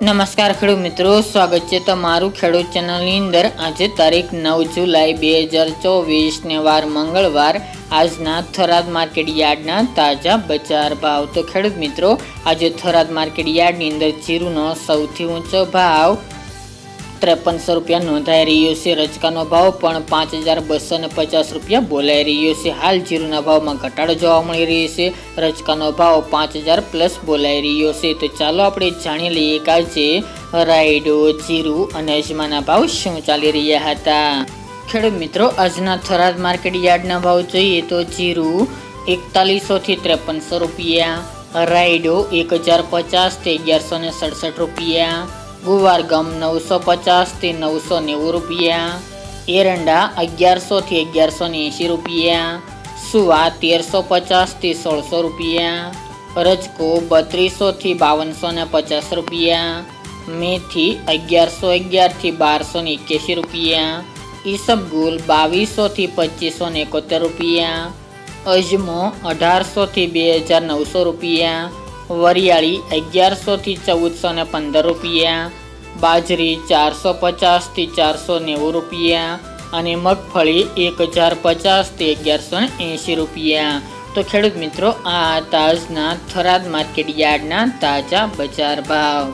નમસ્કાર ખેડૂત મિત્રો, સ્વાગત છે તમારું ખેડૂત ચેનલની અંદર। આજે તારીખ 9 જુલાઈ 2024 ને વાર મંગળવાર। આજના થરાદ માર્કેટ યાર્ડના તાજા બજાર ભાવ। તો ખેડૂત મિત્રો, આજે થરાદ માર્કેટ યાર્ડની અંદર જીરુનો સૌથી ઊંચો ભાવ 5300 રૂપિયા નોંધાઈ રહ્યો છે। રચકાનો ભાવ પણ 5250 રૂપિયા બોલાઈ રહ્યો છે। હાલ જીરુના ભાવમાં ઘટાડો જોવા મળી રહ્યો છે। રચકાનો ભાવ 5000 પ્લસ બોલાઈ રહ્યો છે। તો ચાલો આપણે જાણી લઈએ કે આજે રાયડો, જીરુ અને અજમાના ભાવ શું ચાલી રહ્યા હતા। ખેડૂત મિત્રો, આજના થરાદ માર્કેટ યાર્ડના ભાવ જોઈએ તો જીરુ 4100 થી 5300 રૂપિયા, રાયડો 1050 થી 1167 રૂપિયા, ગુવાર ગમ 950 થી 990 રૂપિયા, એરંડા 1100 થી 1180 રૂપિયા, સુવા 1350 થી 1600 રૂપિયા, રજકો 3200 થી 5250 રૂપિયા, મેથી 1111 થી 1281 રૂપિયા, ઈસબગુલ 2200 થી 2571 રૂપિયા, અજમો 1800 થી 2900 રૂપિયા, વરિયાળી 1100 થી 1415 રૂપિયા, બાજરી 450 થી 490 રૂપિયા અને મગફળી 1050 થી 1180 રૂપિયા। તો ખેડૂત મિત્રો, આ આજના થરાદ માર્કેટ યાર્ડના તાજા બજાર ભાવ।